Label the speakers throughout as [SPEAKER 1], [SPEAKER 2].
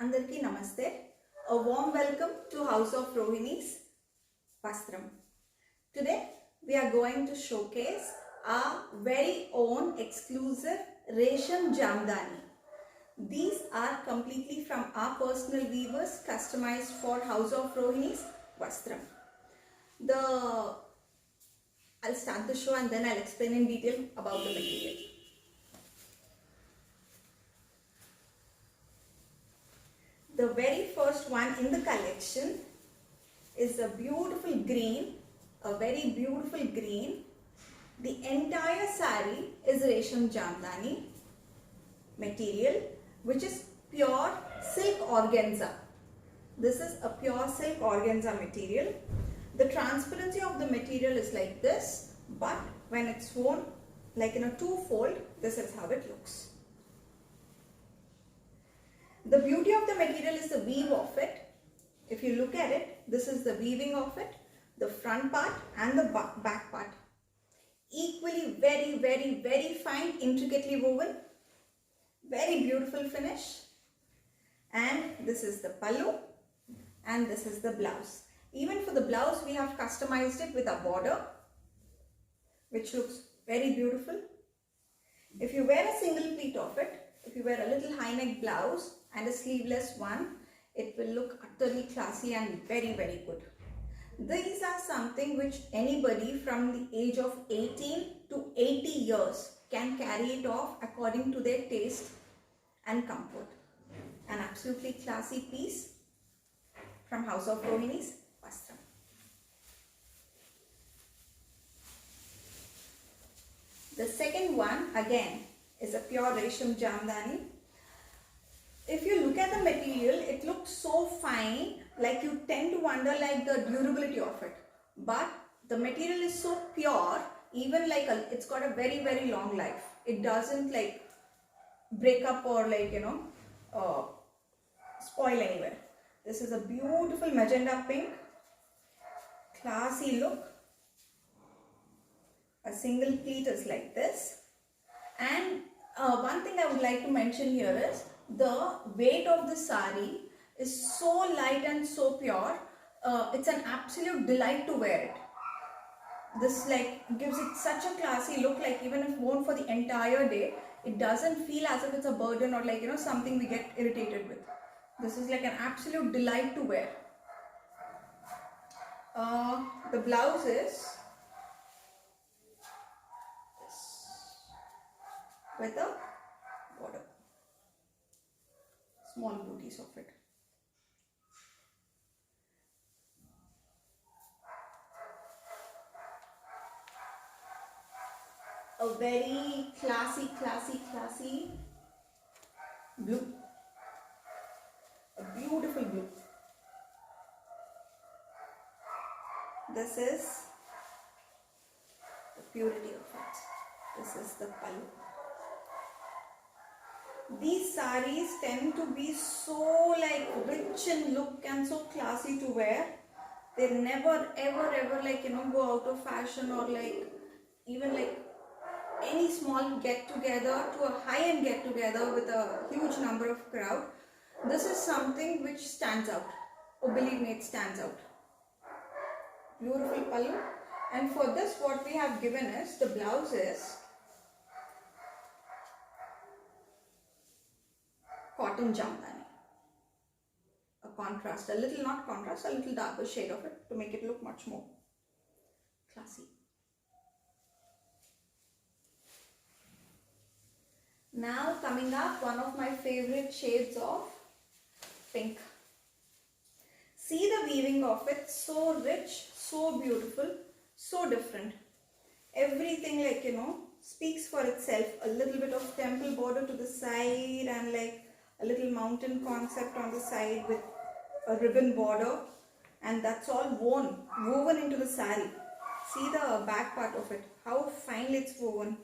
[SPEAKER 1] Andarki Namaste. A warm welcome to House of Rohini's Vastram. Today we are going to showcase our very own exclusive Resham Jamdani. These are completely from our personal weavers, customized for House of Rohini's Vastram. I'll start the show and then I'll explain in detail about the material. The very first one in the collection is a beautiful green, a very beautiful green. The entire sari is Resham Jamdani material, which is pure silk organza. This is a pure silk organza material. The transparency of the material is like this, but when it's worn like in a two-fold, this is how it looks. The beauty of the material is the weave of it. If you look at it, this is the weaving of it, the front part and the back part. Equally very fine, intricately woven, very beautiful finish. And this is the pallu and this is the blouse. Even for the blouse, we have customized it with a border, which looks very beautiful. If you wear a single pleat of it, if you wear a little high neck blouse and a sleeveless one, it will look utterly classy and very good. These are something which anybody from the age of 18 to 80 years can carry it off according to their taste and comfort. An absolutely classy piece from House of Rohini's Vastram. The second one again is a pure Resham Jamdani. If you look at the material, it looks so fine, like you tend to wonder like the durability of it. But the material is so pure, even like it's got a very long life. It doesn't like break up or like spoil anywhere. This is a beautiful magenta pink, classy look. A single pleat is like this. And one thing I would like to mention here is the weight of the sari is so light and so pure. It's an absolute delight to wear it. This like gives it such a classy look, like even if worn for the entire day, it doesn't feel as if it's a burden or like something we get irritated with. This is like an absolute delight to wear. The blouse is this with a border, small booties of it. A very classy blue, a beautiful blue. This is the purity of it. This is the pallu. These saris tend to be so like rich in look and so classy to wear. They never ever like go out of fashion or like even like any small get together to a high end get together with a huge number of crowd. This is something which stands out. Oh, believe me, it stands out. Beautiful pallu. And for this, what we have given is the blouse is cotton jamdani. A contrast, a little not contrast, a little darker shade of it to make it look much more classy. Now coming up, one of my favorite shades of pink. See the weaving of it, so rich, so beautiful, so different. Everything like speaks for itself. A little bit of temple border to the side and like a little mountain concept on the side with a ribbon border, and that's all woven into the sari. See the back part of it, how finely it's woven.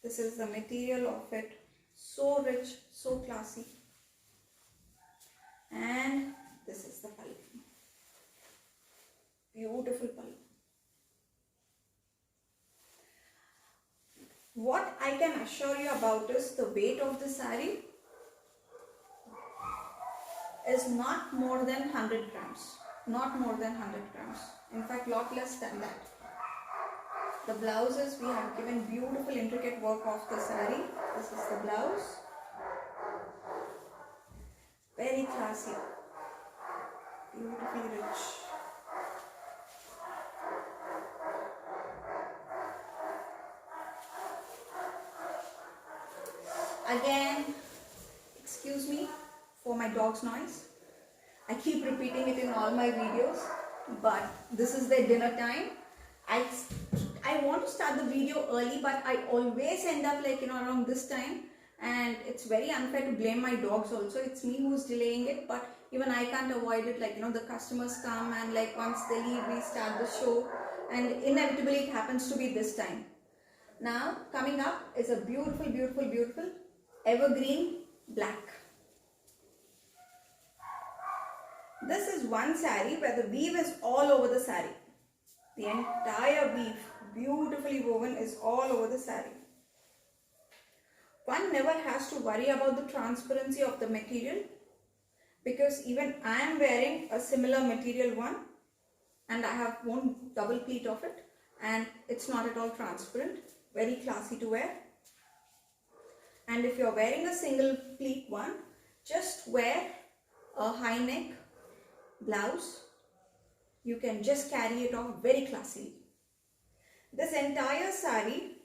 [SPEAKER 1] This is the material of it, so rich, so classy. And this is the pallu. Beautiful pallu. What I can assure you about is the weight of the sari. is not more than 100 grams. Not more than 100 grams. In fact, lot less than that. The blouses, we have given beautiful intricate work of the saree. This is the blouse. Very classy. Beautifully rich. Again, excuse me for my dog's noise. I keep repeating it in all my videos, but this is their dinner time. I want to start the video early, but I always end up like, around this time, and it's very unfair to blame my dogs also. It's me who's delaying it, but even I can't avoid it. Like, the customers come, and like once they leave, we start the show, and inevitably it happens to be this time. Now, coming up is a beautiful, beautiful, beautiful evergreen black. This is one saree where the weave is all over the saree. The entire weave, beautifully woven, is all over the saree. One never has to worry about the transparency of the material, because even I am wearing a similar material one, and I have worn double pleat of it, and it's not at all transparent. Very classy to wear. And if you're wearing a single pleat one, just wear a high neck blouse. You can just carry it off very classily. This entire saree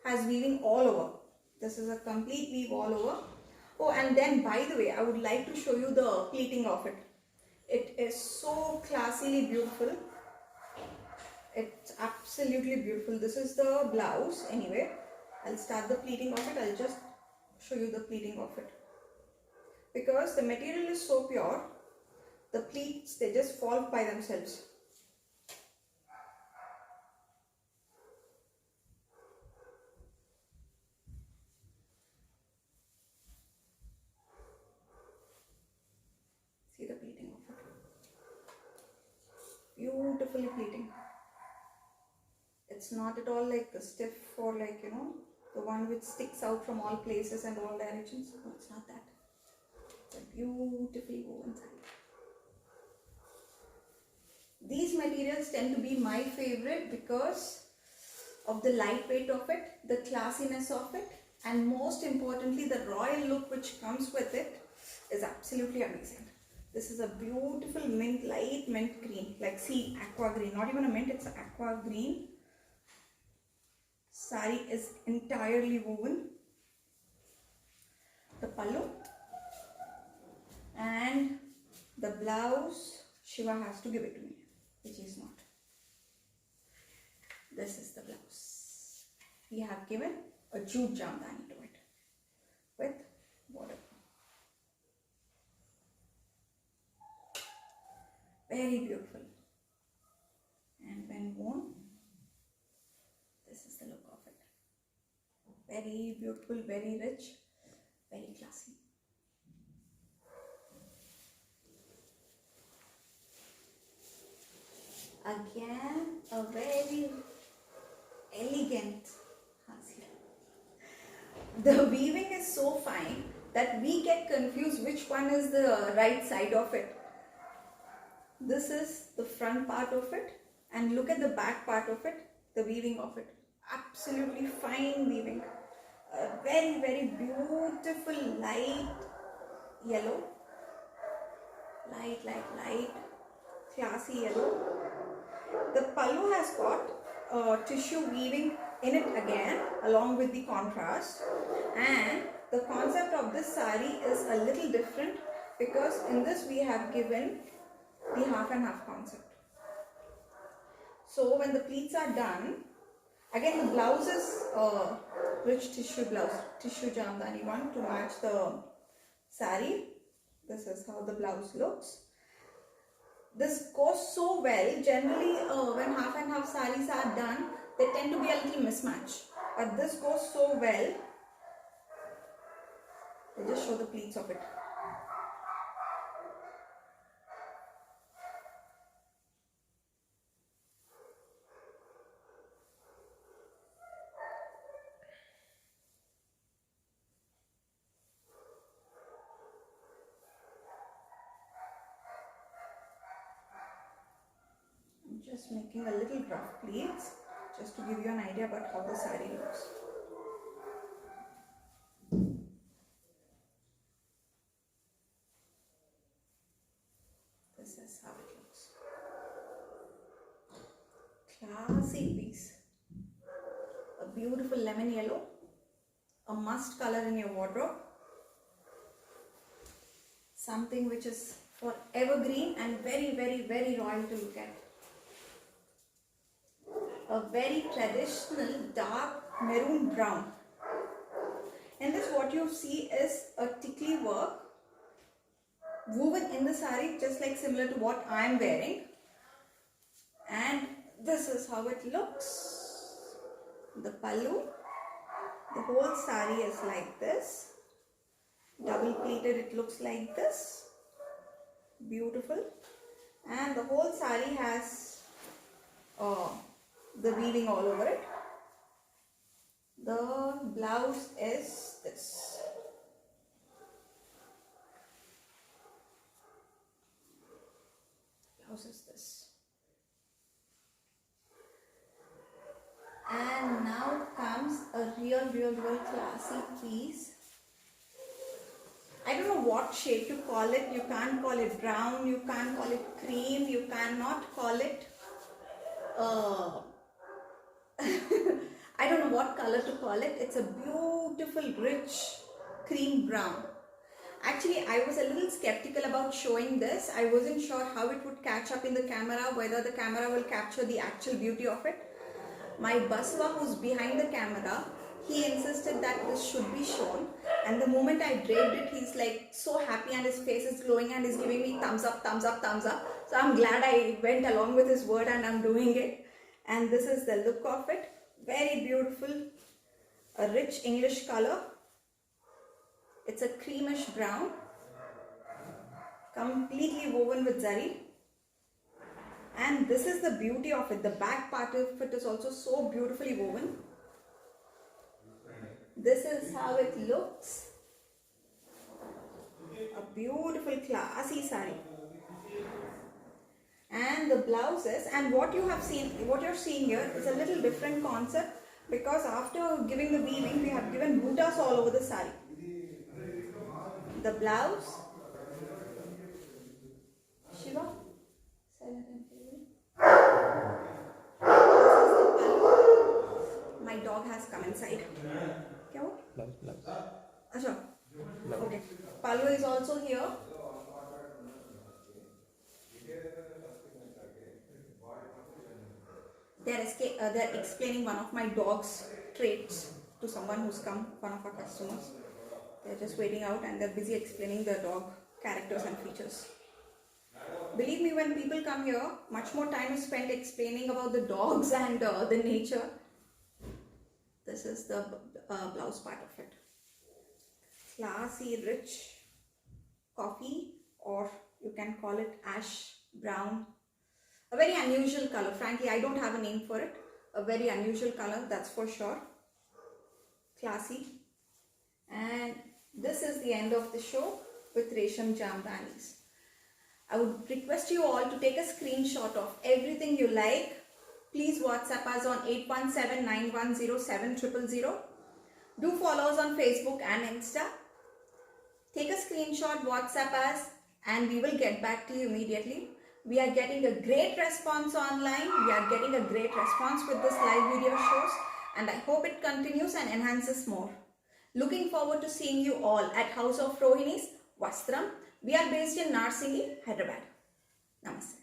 [SPEAKER 1] has weaving all over. This is a complete weave all over. Oh, and then by the way, I would like to show you the pleating of it. It is so classily beautiful. It's absolutely beautiful. This is the blouse anyway. I'll start the pleating of it. I'll just show you the pleating of it. Because the material is so pure, the pleats, they just fall by themselves. See the pleating of it. Beautifully pleating. It's not at all like the stiff or like, the one which sticks out from all places and all directions. No, it's not that. It's a beautifully woven saree. These materials tend to be my favorite because of the lightweight of it, the classiness of it, and most importantly, the royal look which comes with it is absolutely amazing. This is a beautiful mint, light mint green, like see, aqua green, not even a mint, it's aqua green. Saree is entirely woven. The pallu and the blouse, Shiva has to give it to me, which is not. This is the blouse. We have given a jute jamdani to it with border. Very beautiful. And when worn, this is the look of it. Very beautiful, very rich, very classy. Again, a very elegant hasya. The weaving is so fine that we get confused which one is the right side of it. This is the front part of it, and look at the back part of it, the weaving of it. Absolutely fine weaving. A very, very beautiful light yellow. Light, classy yellow. The pallu has got tissue weaving in it again, along with the contrast. And the concept of this saree is a little different because in this we have given the half and half concept. So when the pleats are done, again the blouse is rich tissue blouse, tissue jamdani one to match the saree. This is how the blouse looks. This goes so well. Generally when half and half sarees are done, they tend to be a little mismatch, but this goes so well. I'll just show the pleats of it. just making a little rough pleats just to give you an idea about how the saree looks. This is how it looks. Classy piece. A beautiful lemon yellow. A must color in your wardrobe. Something which is for evergreen and very, very, very royal to look at. A very traditional dark maroon brown. In this, what you see is a tickly work woven in the saree, just like similar to what I am wearing. And this is how it looks. The pallu. The whole saree is like this. Double pleated, it looks like this. Beautiful. And the whole saree has the weaving all over it. The blouse is this. Blouse is this. And now comes a real classy piece. I don't know what shade to call it. You can't call it brown, you can't call it cream, you cannot call it I don't know what color to call it. It's a beautiful rich cream brown. Actually, I was a little skeptical about showing this. I wasn't sure how it would catch up in the camera, whether the camera will capture the actual beauty of it. My Baswa, who's behind the camera, he insisted that this should be shown, and the moment I draped it, he's like so happy and his face is glowing and he's giving me thumbs up, thumbs up, thumbs up. So I'm glad I went along with his word and I'm doing it. And this is the look of it. Very beautiful, a rich English color. It's a creamish brown, completely woven with zari. And this is the beauty of it. The back part of it is also so beautifully woven. This is how it looks. A beautiful classy saree. And the blouses, and what you have seen, what you're seeing here is a little different concept, because after giving the weaving, we have given bootas all over the saree. The blouse, Shiva, silent and failing. This is the pallu. My dog has come inside. Blouse. Achha. Okay. Pallu is also here. They're explaining one of my dog's traits to someone who's come, one of our customers. They're just waiting out and they're busy explaining the dog characters and features. Believe me, when people come here, much more time is spent explaining about the dogs and the nature. This is the blouse part of it. Classy, rich, coffee, or you can call it ash brown. A very unusual color. Frankly, I don't have a name for it. A very unusual color, that's for sure. Classy. And this is the end of the show with Resham Jamdanis. I would request you all to take a screenshot of everything you like. Please WhatsApp us on 817-910-7000. Do follow us on Facebook and Insta. Take a screenshot, WhatsApp us, and we will get back to you immediately. We are getting a great response online. We are getting a great response with this live video shows, and I hope it continues and enhances more. Looking forward to seeing you all at House of Rohini's Vastram. We are based in Narsingi, Hyderabad. Namaste.